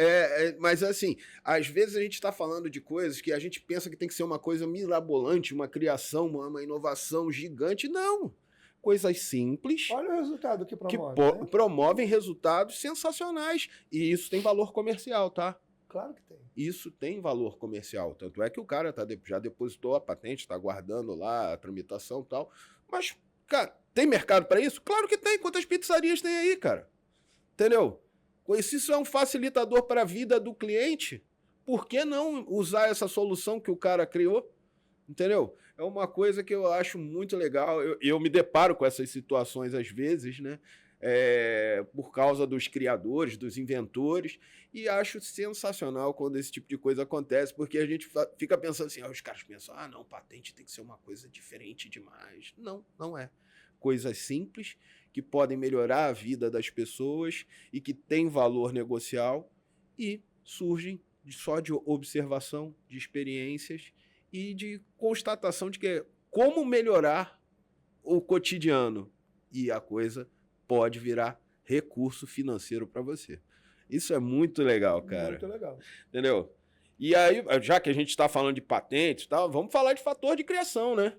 Mas assim, às vezes a gente está falando de coisas que a gente pensa que tem que ser uma coisa mirabolante, uma criação, uma inovação gigante. Não. Coisas simples Olha o resultado que que promove. Né? promovem resultados sensacionais. E isso tem valor comercial, tá? Claro que tem. Isso tem valor comercial. Tanto é que o cara já depositou a patente, está guardando lá a tramitação e tal. Mas, cara, tem mercado para isso? Claro que tem. Quantas pizzarias tem aí, cara? Entendeu? Se isso é um facilitador para a vida do cliente, por que não usar essa solução que o cara criou? Entendeu? É uma coisa que eu acho muito legal. Eu me deparo com essas situações às vezes, né? Por causa dos criadores, dos inventores, e acho sensacional quando esse tipo de coisa acontece, porque a gente fica pensando assim, os caras pensam, não, patente tem que ser uma coisa diferente demais. Não, não é. Coisas simples, que podem melhorar a vida das pessoas e que têm valor negocial e surgem só de observação, de experiências e de constatação de que como melhorar o cotidiano, e a coisa pode virar recurso financeiro para você. Isso é muito legal, cara. Muito legal. Entendeu? E aí, já que a gente está falando de patentes e tal, vamos falar de fator de criação, né?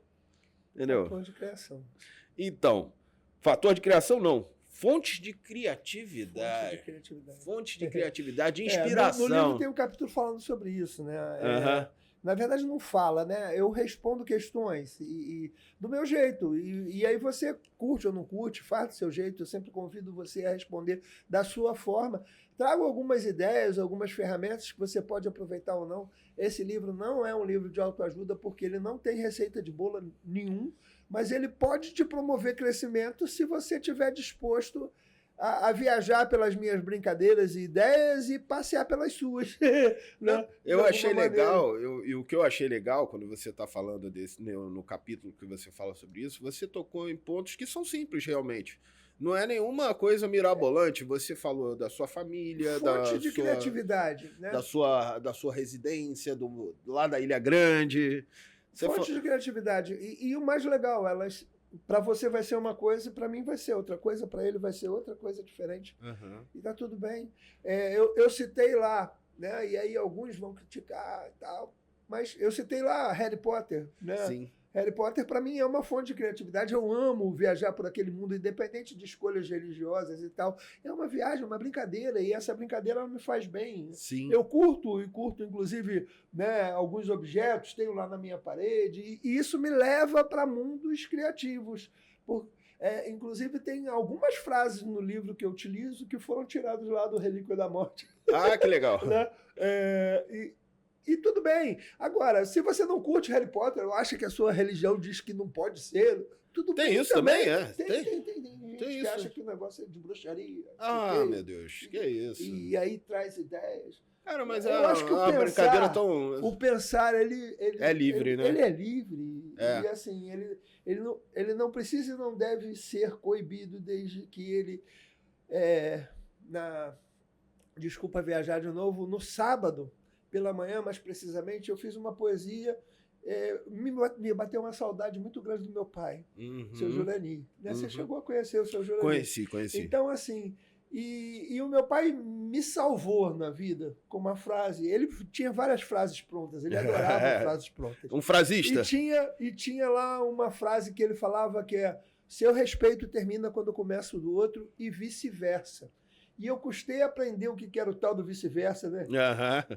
Entendeu? Fator de criação. Então, fator de criação não. Fontes de criatividade. Fonte de criatividade. Fontes de criatividade, inspiração. No livro tem um capítulo falando sobre isso, né? Na verdade, não fala, né? Eu respondo questões e do meu jeito. E aí você curte ou não curte, faz do seu jeito. Eu sempre convido você a responder da sua forma. Trago algumas ideias, algumas ferramentas que você pode aproveitar ou não. Esse livro não é um livro de autoajuda porque ele não tem receita de bolo nenhum, mas ele pode te promover crescimento se você estiver disposto a viajar pelas minhas brincadeiras e ideias e passear pelas suas. Né? Eu achei legal, e o que eu achei legal quando você está falando desse, no capítulo que você fala sobre isso, você tocou em pontos que são simples realmente. Não é nenhuma coisa mirabolante. Você falou da sua família, fonte de criatividade, né? da sua residência, lá da Ilha Grande. Fonte de criatividade. E o mais legal, elas... Para você vai ser uma coisa, para mim vai ser outra coisa, para ele vai ser outra coisa diferente. Uhum. E tá tudo bem. Eu citei lá, né? E aí alguns vão criticar e tal, mas eu citei lá Harry Potter, né? Sim. Harry Potter, para mim, é uma fonte de criatividade. Eu amo viajar por aquele mundo, independente de escolhas religiosas e tal. É uma viagem, uma brincadeira, e essa brincadeira ela me faz bem. Sim. Eu curto, inclusive, né, alguns objetos, tenho lá na minha parede, e isso me leva para mundos criativos. Inclusive, tem algumas frases no livro que eu utilizo que foram tiradas lá do Relíquia da Morte. Ah, que legal. Né? E tudo bem. Agora, se você não curte Harry Potter, ou acha que a sua religião diz que não pode ser, tudo bem. Tem isso também, Tem gente que acha que o negócio é de bruxaria. Meu Deus, que isso. E aí traz ideias. Cara, mas eu acho que uma brincadeira tão... O pensar, ele é livre, né? Ele é livre. É. E assim, ele não precisa e não deve ser coibido desde que ele... Desculpa viajar de novo. No sábado, pela manhã, mais precisamente, eu fiz uma poesia. Me bateu uma saudade muito grande do meu pai, seu Jurani. Né? Você chegou a conhecer o seu Jurani? Conheci. Então, assim... E o meu pai me salvou na vida com uma frase. Ele tinha várias frases prontas, ele adorava frases prontas. Um frasista? E tinha lá uma frase que ele falava que é: seu respeito termina quando começa o do outro e vice-versa. E eu custei aprender o que era o tal do vice-versa, né?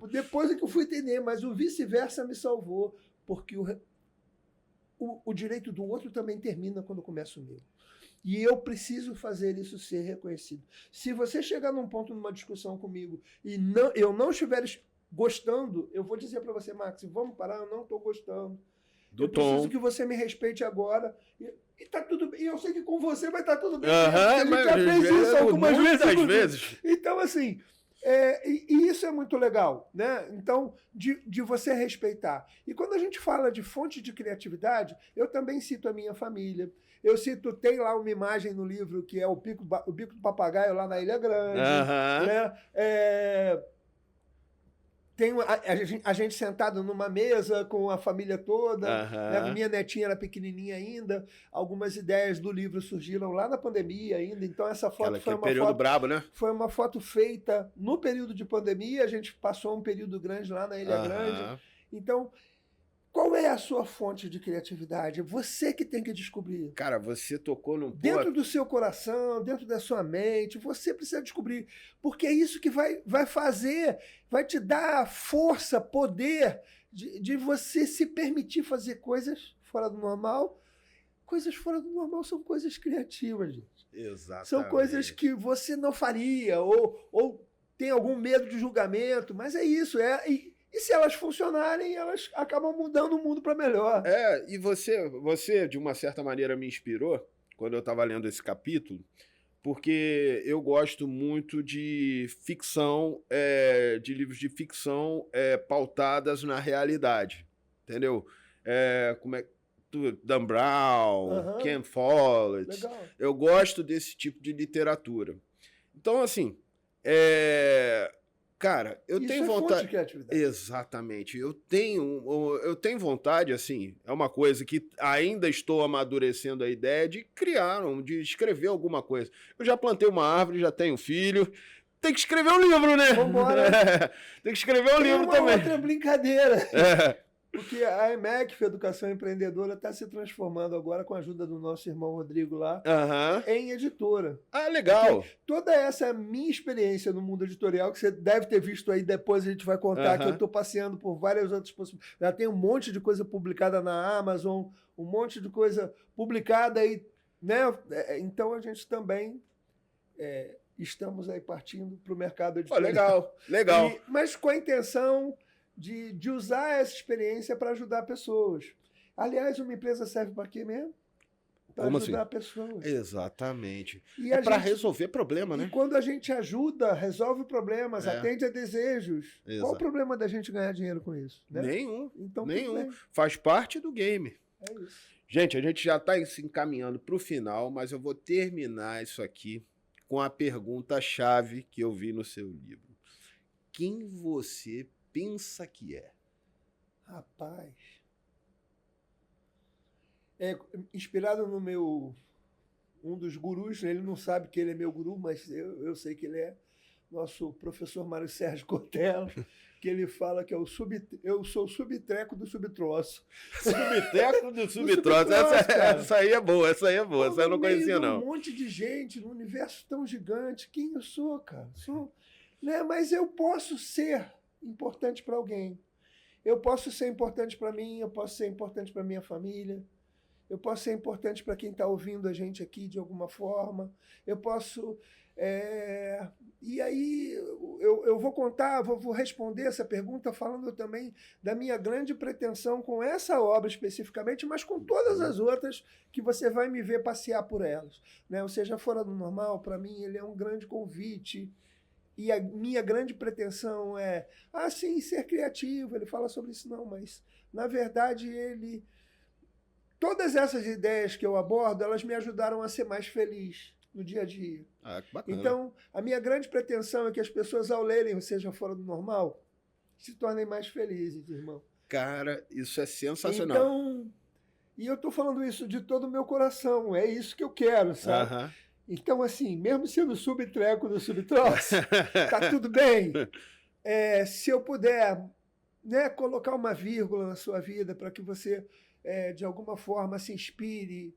Depois é que eu fui entender, mas o vice-versa me salvou, porque o direito do outro também termina quando começa o meu. E eu preciso fazer isso ser reconhecido. Se você chegar num ponto numa discussão comigo e eu não estiver gostando, eu vou dizer para você, Max, vamos parar, eu não estou gostando. Eu preciso que você me respeite agora. E tá tudo bem. E eu sei que com você vai estar tudo bem. A gente já fez isso algumas vezes. Então, assim... e isso é muito legal, né? Então, de você respeitar. E quando a gente fala de fonte de criatividade, eu também cito a minha família. Tem lá uma imagem no livro que é o bico do papagaio lá na Ilha Grande. Né? Tem a gente sentado numa mesa com a família toda. Né? Minha netinha era pequenininha ainda. Algumas ideias do livro surgiram lá na pandemia ainda. Então essa foto foi uma período foto brabo, né? Foi uma foto feita no período de pandemia. A gente passou um período grande lá na Ilha Grande. Então, qual é a sua fonte de criatividade? Você que tem que descobrir. Cara, você tocou num... Dentro do seu coração, dentro da sua mente, você precisa descobrir. Porque é isso que vai te dar força, poder de você se permitir fazer coisas fora do normal. Coisas fora do normal são coisas criativas, gente. Exatamente. São coisas que você não faria, ou tem algum medo de julgamento, mas é isso. E se elas funcionarem, elas acabam mudando o mundo para melhor. E você, de uma certa maneira, me inspirou quando eu estava lendo esse capítulo, porque eu gosto muito de ficção, de livros de ficção pautadas na realidade, entendeu? Dan Brown, Ken Follett. Legal. Eu gosto desse tipo de literatura. Então, assim, cara, eu tenho vontade... Fonte de criatividade. Exatamente. Eu tenho vontade, assim, é uma coisa que ainda estou amadurecendo a ideia de de escrever alguma coisa. Eu já plantei uma árvore, já tenho filho. Tem que escrever um livro, né? Vambora. Tem que escrever um livro também. Outra brincadeira. Porque a EMEC, a Educação Empreendedora, está se transformando agora, com a ajuda do nosso irmão Rodrigo lá, em editora. Legal. Porque toda essa minha experiência no mundo editorial, que você deve ter visto aí, depois a gente vai contar, que eu estou passeando por várias outras possibilidades. Já tem um monte de coisa publicada na Amazon, um monte de coisa publicada aí, né? Então a gente também estamos aí partindo para o mercado editorial. Legal. Mas com a intenção de usar essa experiência para ajudar pessoas. Aliás, uma empresa serve para quê mesmo? Para ajudar pessoas. Exatamente. Para resolver problema, né? E quando a gente ajuda, resolve problemas, atende a desejos. Exato. Qual o problema da gente ganhar dinheiro com isso? Né? Nenhum. Então, nenhum. Faz parte do game. É isso. Gente, a gente já está se encaminhando para o final, mas eu vou terminar isso aqui com a pergunta-chave que eu vi no seu livro. Quem você pensa que é? Rapaz, inspirado no um dos gurus, ele não sabe que ele é meu guru, mas eu sei que ele é, nosso professor Mário Sérgio Cortella, que ele fala que eu sou o subtreco do subtroço. Subtreco do subtroço. Essa aí é boa, essa eu não conhecia, não. Um monte de gente, num universo tão gigante, quem eu sou, cara? Né? Mas eu posso ser importante para alguém. Eu posso ser importante para mim, eu posso ser importante para minha família, eu posso ser importante para quem está ouvindo a gente aqui de alguma forma, eu posso... E aí eu vou responder essa pergunta falando também da minha grande pretensão com essa obra especificamente, mas com todas as outras que você vai me ver passear por elas. Né? Ou seja, Fora do Normal, para mim, ele é um grande convite E a minha grande pretensão é, sim, ser criativo. Ele fala sobre isso, não, mas, na verdade, todas essas ideias que eu abordo, elas me ajudaram a ser mais feliz no dia a dia. Que bacana. Então, a minha grande pretensão é que as pessoas, ao lerem O Seja Fora do Normal, se tornem mais felizes, irmão. Cara, isso é sensacional. Então, e eu estou falando isso de todo o meu coração, é isso que eu quero, sabe? Então, assim, mesmo sendo subtreco do subtroço, tá tudo bem. Se eu puder, né, colocar uma vírgula na sua vida para que você, de alguma forma, se inspire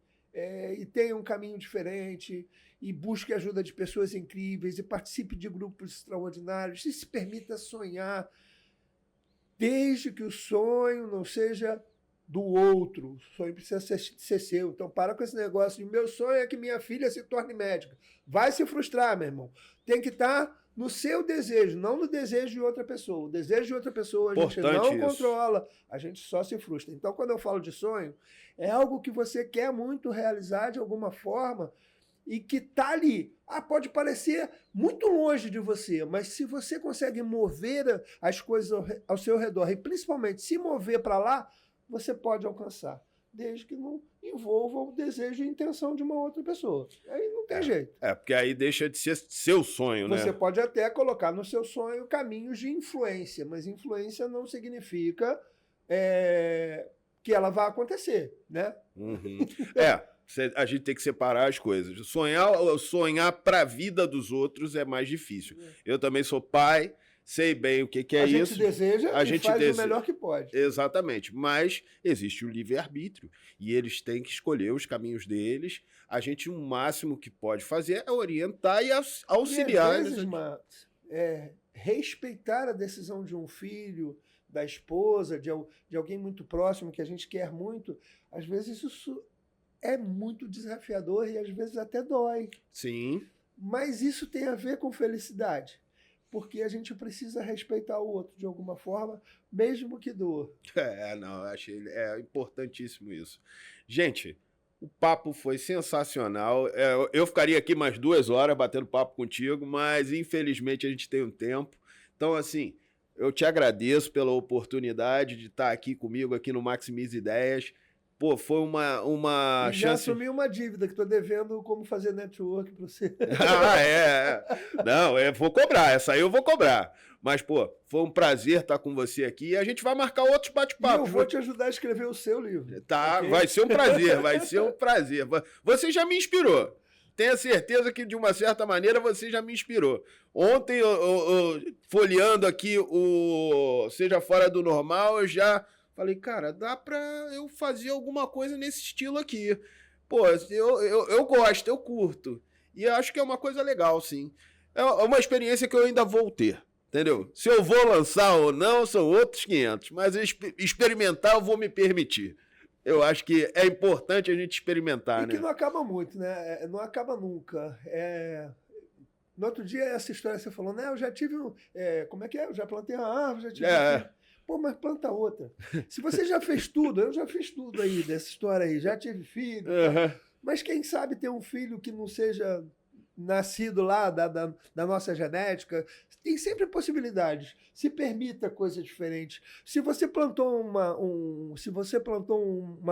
e tenha um caminho diferente e busque ajuda de pessoas incríveis e participe de grupos extraordinários e se permita sonhar, desde que o sonho não seja do outro. O sonho precisa ser seu. Então, para com esse negócio de meu sonho é que minha filha se torne médica. Vai se frustrar, meu irmão. Tem que estar no seu desejo, não no desejo de outra pessoa. O desejo de outra pessoa a gente não controla, a gente só se frustra. Então, quando eu falo de sonho, é algo que você quer muito realizar de alguma forma e que está ali. Pode parecer muito longe de você, mas se você consegue mover as coisas ao seu redor e principalmente se mover para lá, você pode alcançar, desde que não envolva o desejo e a intenção de uma outra pessoa. Aí não tem jeito. Porque aí deixa de ser seu sonho, né? Você pode até colocar no seu sonho caminhos de influência, mas influência não significa que ela vai acontecer, né? A gente tem que separar as coisas. Sonhar para a vida dos outros é mais difícil. Eu também sou pai, sei bem o que é isso. A gente deseja e faz o melhor que pode. Exatamente. Mas existe o livre-arbítrio. E eles têm que escolher os caminhos deles. A gente, o máximo que pode fazer é orientar e auxiliar. E às vezes, Max, respeitar a decisão de um filho, da esposa, de alguém muito próximo, que a gente quer muito, às vezes isso é muito desafiador e às vezes até dói. Sim. Mas isso tem a ver com felicidade. Porque a gente precisa respeitar o outro de alguma forma, mesmo que doa. Achei importantíssimo isso. Gente, o papo foi sensacional. Eu ficaria aqui mais 2 horas batendo papo contigo, mas infelizmente a gente tem um tempo. Então, assim, eu te agradeço pela oportunidade de estar aqui comigo aqui no Maximize Ideias. Pô, foi uma já chance... assumi uma dívida que estou devendo como fazer network para você. Não, eu vou cobrar. Essa aí eu vou cobrar. Mas, pô, foi um prazer estar com você aqui e a gente vai marcar outros bate-papos. Eu vou te ajudar a escrever o seu livro. Tá, okay? Vai ser um prazer, vai ser um prazer. Você já me inspirou. Tenha certeza que, de uma certa maneira, você já me inspirou. Ontem, folheando aqui o Seja Fora do Normal, eu já... falei, cara, dá pra eu fazer alguma coisa nesse estilo aqui. Pô, eu gosto, eu curto. E eu acho que é uma coisa legal, sim. É uma experiência que eu ainda vou ter, entendeu? Se eu vou lançar ou não, são outros 500. Mas experimentar eu vou me permitir. Eu acho que é importante a gente experimentar, né? E que não acaba muito, né? Não acaba nunca. No outro dia, essa história você falou, né? Eu já tive como é que é? Eu já plantei uma árvore, já tive... Pô, mas planta outra. Se você já fez tudo, eu já fiz tudo aí dessa história aí, já tive filho. Mas quem sabe ter um filho que não seja nascido lá da nossa genética, tem sempre possibilidades. Se permita coisas diferentes. Se você plantou uma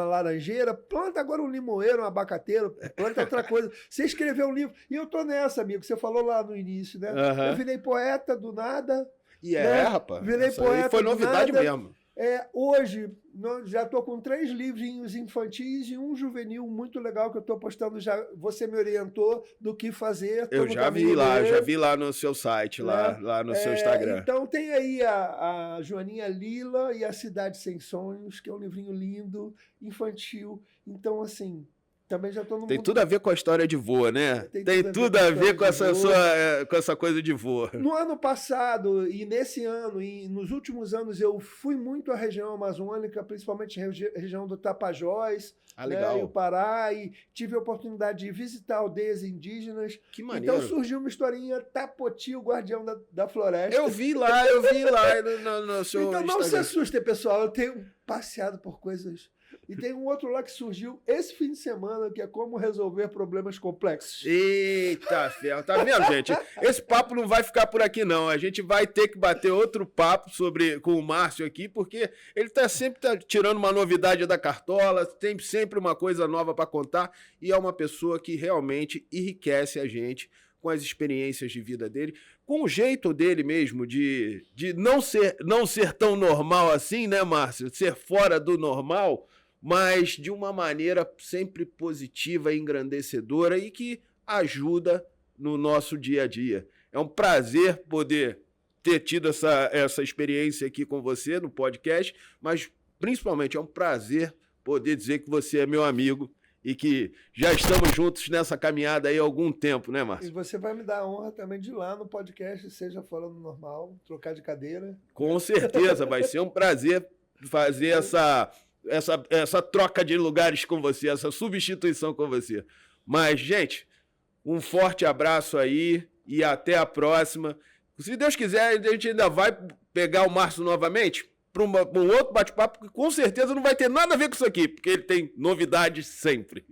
laranjeira, planta agora um limoeiro, um abacateiro, planta outra coisa. Você escreveu um livro. E eu tô nessa, amigo, você falou lá no início, né? Eu virei poeta do nada. E rapaz. Virei poeta. Foi novidade mesmo. Hoje, já estou com 3 livrinhos infantis e um juvenil muito legal que eu estou postando já. Você me orientou do que fazer. Eu já vi lá no seu site, lá no seu Instagram. Então tem aí a Joaninha Lila e a Cidade Sem Sonhos, que é um livrinho lindo, infantil. Então, assim... Também já tô no Tem tudo a ver com a história de vô, né? Tem tudo a ver com essa coisa de vô. No ano passado e nesse ano e nos últimos anos eu fui muito à região amazônica, principalmente a região do Tapajós, legal. E o Pará, e tive a oportunidade de visitar aldeias indígenas. Que maneiro. Então surgiu uma historinha Tapoti, o guardião da floresta. Eu vi lá no seu Então não Instagram. se assustem, pessoal. Eu tenho passeado por coisas E tem um outro lá que surgiu esse fim de semana, que é como resolver problemas complexos. Eita, ferro. Tá vendo, gente? Esse papo não vai ficar por aqui, não. A gente vai ter que bater outro papo com o Márcio aqui, porque ele sempre tirando uma novidade da cartola, tem sempre uma coisa nova para contar, e é uma pessoa que realmente enriquece a gente com as experiências de vida dele, com o jeito dele mesmo de não ser tão normal assim, né, Márcio? Ser fora do normal, mas de uma maneira sempre positiva e engrandecedora e que ajuda no nosso dia a dia. É um prazer poder ter tido essa experiência aqui com você no podcast, mas principalmente é um prazer poder dizer que você é meu amigo e que já estamos juntos nessa caminhada aí há algum tempo, né, Márcio? E você vai me dar a honra também de ir lá no podcast, seja falando normal, trocar de cadeira. Com certeza, vai ser um prazer fazer essa troca de lugares com você, essa substituição com você. Mas, gente, um forte abraço aí e até a próxima. Se Deus quiser, a gente ainda vai pegar o Márcio novamente para um outro bate-papo que com certeza não vai ter nada a ver com isso aqui, porque ele tem novidades sempre.